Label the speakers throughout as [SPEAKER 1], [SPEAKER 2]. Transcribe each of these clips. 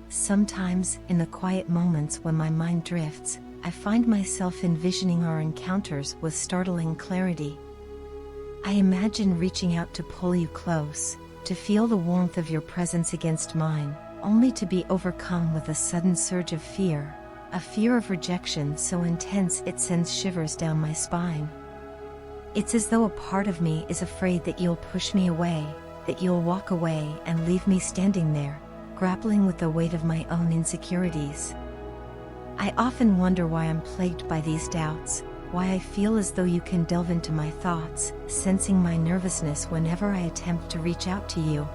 [SPEAKER 1] Sometimes, in the quiet moments when my mind drifts, I find myself envisioning our encounters with startling clarity. I imagine reaching out to pull you close, to feel the warmth of your presence against mine, only to be overcome with a sudden surge of fear, a fear of rejection so intense it sends shivers down my spine. It's as though a part of me is afraid that you'll push me away, that you'll walk away and leave me standing there, grappling with the weight of my own insecurities. I often wonder why I'm plagued by these doubts, why I feel as though you can delve into my thoughts, sensing my nervousness whenever I attempt to reach out to you.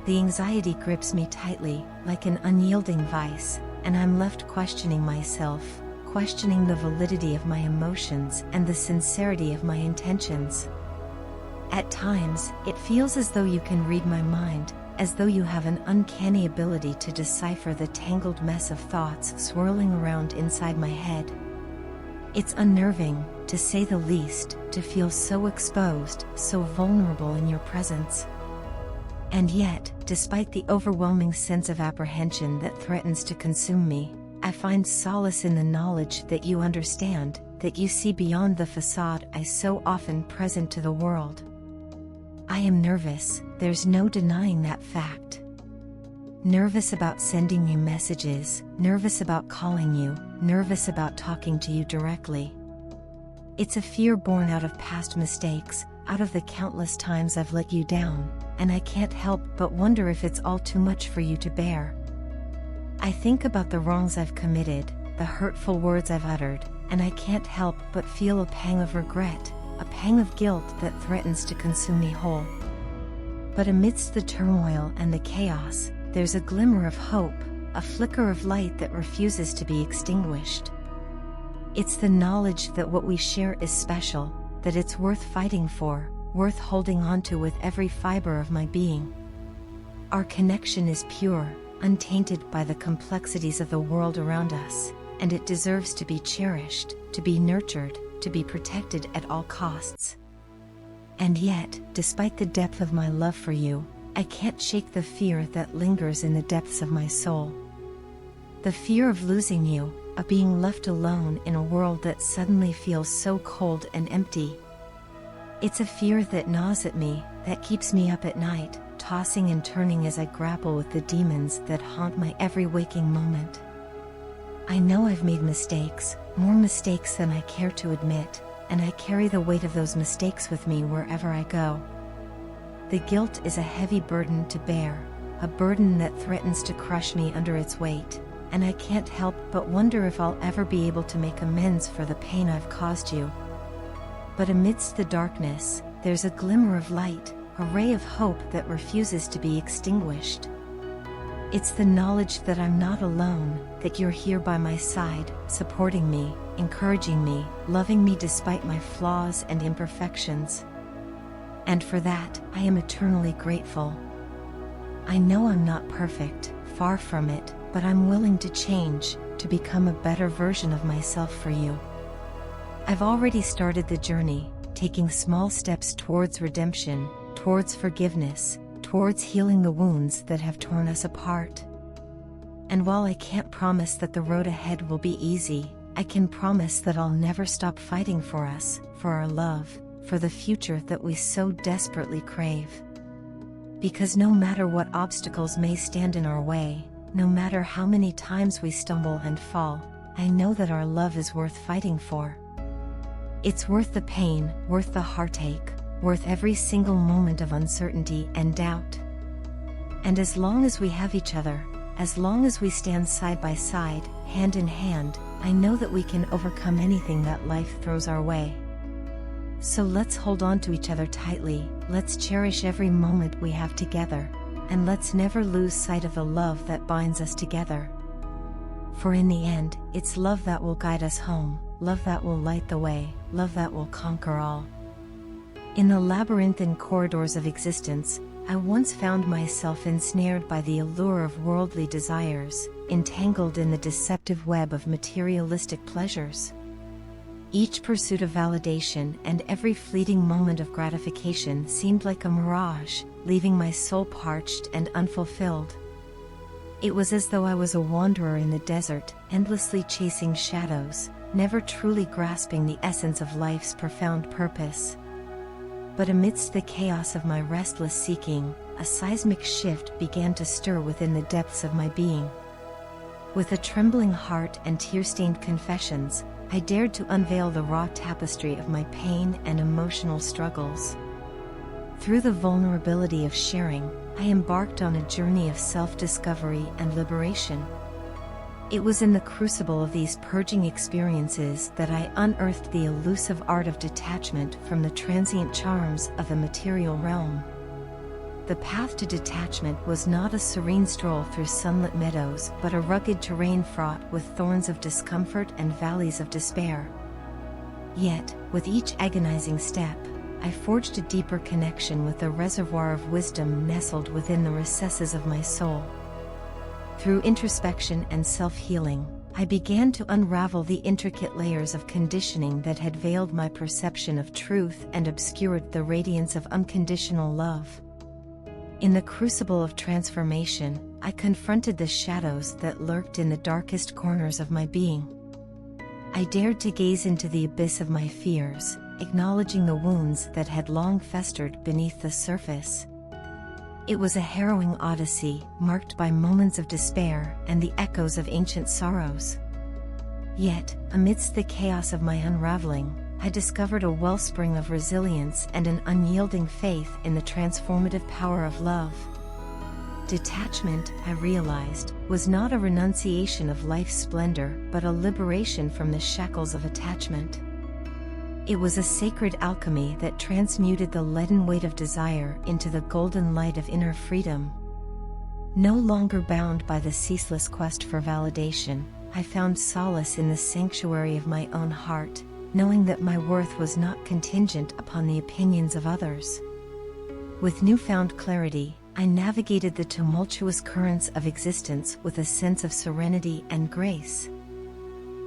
[SPEAKER 1] The anxiety grips me tightly, like an unyielding vice, and I'm left questioning myself, questioning the validity of my emotions and the sincerity of my intentions. At times, it feels as though you can read my mind, as though you have an uncanny ability to decipher the tangled mess of thoughts swirling around inside my head. It's unnerving, to say the least, to feel so exposed, so vulnerable in your presence. And yet, despite the overwhelming sense of apprehension that threatens to consume me, I find solace in the knowledge that you understand, that you see beyond the facade I so often present to the world. I am nervous, there's no denying that fact. Nervous about sending you messages, nervous about calling you, nervous about talking to you directly. It's a fear born out of past mistakes, out of the countless times I've let you down, and I can't help but wonder if it's all too much for you to bear. I think about the wrongs I've committed, the hurtful words I've uttered, and I can't help but feel a pang of regret, a pang of guilt that threatens to consume me whole. But amidst the turmoil and the chaos, there's a glimmer of hope, a flicker of light that refuses to be extinguished. It's the knowledge that what we share is special, that it's worth fighting for, worth holding on to with every fiber of my being. Our connection is pure, untainted by the complexities of the world around us, and it deserves to be cherished, to be nurtured, to be protected at all costs. And yet, despite the depth of my love for you, I can't shake the fear that lingers in the depths of my soul. The fear of losing you, of being left alone in a world that suddenly feels so cold and empty. It's a fear that gnaws at me, that keeps me up at night, tossing and turning as I grapple with the demons that haunt my every waking moment. I know I've made mistakes, more mistakes than I care to admit, and I carry the weight of those mistakes with me wherever I go. The guilt is a heavy burden to bear, a burden that threatens to crush me under its weight, and I can't help but wonder if I'll ever be able to make amends for the pain I've caused you. But amidst the darkness, there's a glimmer of light, a ray of hope that refuses to be extinguished. It's the knowledge that I'm not alone, that you're here by my side, supporting me, encouraging me, loving me despite my flaws and imperfections. And for that, I am eternally grateful. I know I'm not perfect, far from it, but I'm willing to change, to become a better version of myself for you. I've already started the journey, taking small steps towards redemption, towards forgiveness, towards healing the wounds that have torn us apart. And while I can't promise that the road ahead will be easy, I can promise that I'll never stop fighting for us, for our love, for the future that we so desperately crave. Because no matter what obstacles may stand in our way, no matter how many times we stumble and fall, I know that our love is worth fighting for. It's worth the pain, worth the heartache, worth every single moment of uncertainty and doubt. And as long as we have each other, as long as we stand side by side, hand in hand, I know that we can overcome anything that life throws our way. So let's hold on to each other tightly, let's cherish every moment we have together, and let's never lose sight of the love that binds us together. For in the end, it's love that will guide us home, love that will light the way, love that will conquer all. In the labyrinthine corridors of existence, I once found myself ensnared by the allure of worldly desires, entangled in the deceptive web of materialistic pleasures. Each pursuit of validation and every fleeting moment of gratification seemed like a mirage, leaving my soul parched and unfulfilled. It was as though I was a wanderer in the desert, endlessly chasing shadows, never truly grasping the essence of life's profound purpose. But amidst the chaos of my restless seeking, a seismic shift began to stir within the depths of my being. With a trembling heart and tear-stained confessions, I dared to unveil the raw tapestry of my pain and emotional struggles. Through the vulnerability of sharing, I embarked on a journey of self-discovery and liberation. It was in the crucible of these purging experiences that I unearthed the elusive art of detachment from the transient charms of the material realm. The path to detachment was not a serene stroll through sunlit meadows, but a rugged terrain fraught with thorns of discomfort and valleys of despair. Yet, with each agonizing step, I forged a deeper connection with the reservoir of wisdom nestled within the recesses of my soul. Through introspection and self-healing, I began to unravel the intricate layers of conditioning that had veiled my perception of truth and obscured the radiance of unconditional love. In the crucible of transformation, I confronted the shadows that lurked in the darkest corners of my being. I dared to gaze into the abyss of my fears, acknowledging the wounds that had long festered beneath the surface. It was a harrowing odyssey, marked by moments of despair and the echoes of ancient sorrows. Yet, amidst the chaos of my unraveling, I discovered a wellspring of resilience and an unyielding faith in the transformative power of love. Detachment, I realized, was not a renunciation of life's splendor, but a liberation from the shackles of attachment. It was a sacred alchemy that transmuted the leaden weight of desire into the golden light of inner freedom. No longer bound by the ceaseless quest for validation, I found solace in the sanctuary of my own heart, knowing that my worth was not contingent upon the opinions of others. With newfound clarity, I navigated the tumultuous currents of existence with a sense of serenity and grace.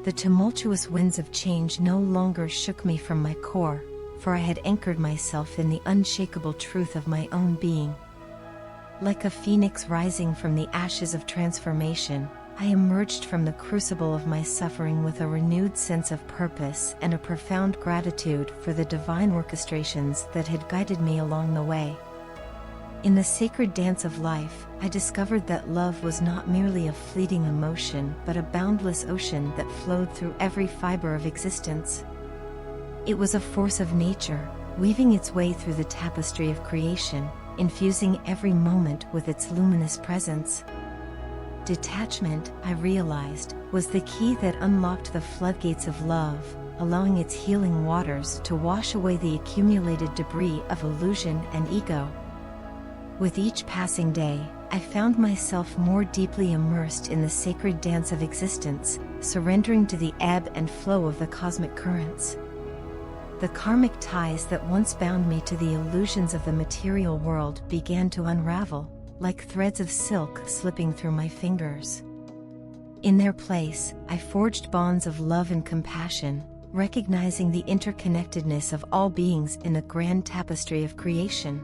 [SPEAKER 1] The tumultuous winds of change no longer shook me from my core, for I had anchored myself in the unshakable truth of my own being. Like a phoenix rising from the ashes of transformation, I emerged from the crucible of my suffering with a renewed sense of purpose and a profound gratitude for the divine orchestrations that had guided me along the way. In the sacred dance of life, I discovered that love was not merely a fleeting emotion but a boundless ocean that flowed through every fiber of existence. It was a force of nature, weaving its way through the tapestry of creation, infusing every moment with its luminous presence. Detachment, I realized, was the key that unlocked the floodgates of love, allowing its healing waters to wash away the accumulated debris of illusion and ego. With each passing day, I found myself more deeply immersed in the sacred dance of existence, surrendering to the ebb and flow of the cosmic currents. The karmic ties that once bound me to the illusions of the material world began to unravel, like threads of silk slipping through my fingers. In their place, I forged bonds of love and compassion, recognizing the interconnectedness of all beings in the grand tapestry of creation.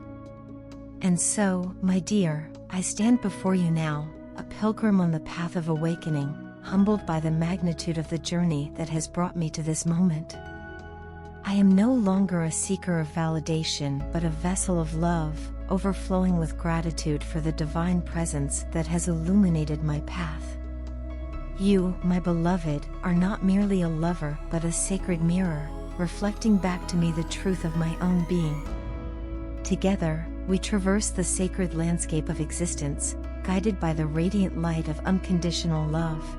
[SPEAKER 1] And so, my dear, I stand before you now, a pilgrim on the path of awakening, humbled by the magnitude of the journey that has brought me to this moment. I am no longer a seeker of validation but a vessel of love, overflowing with gratitude for the divine presence that has illuminated my path. You, my beloved, are not merely a lover but a sacred mirror, reflecting back to me the truth of my own being. Together, we traverse the sacred landscape of existence, guided by the radiant light of unconditional love.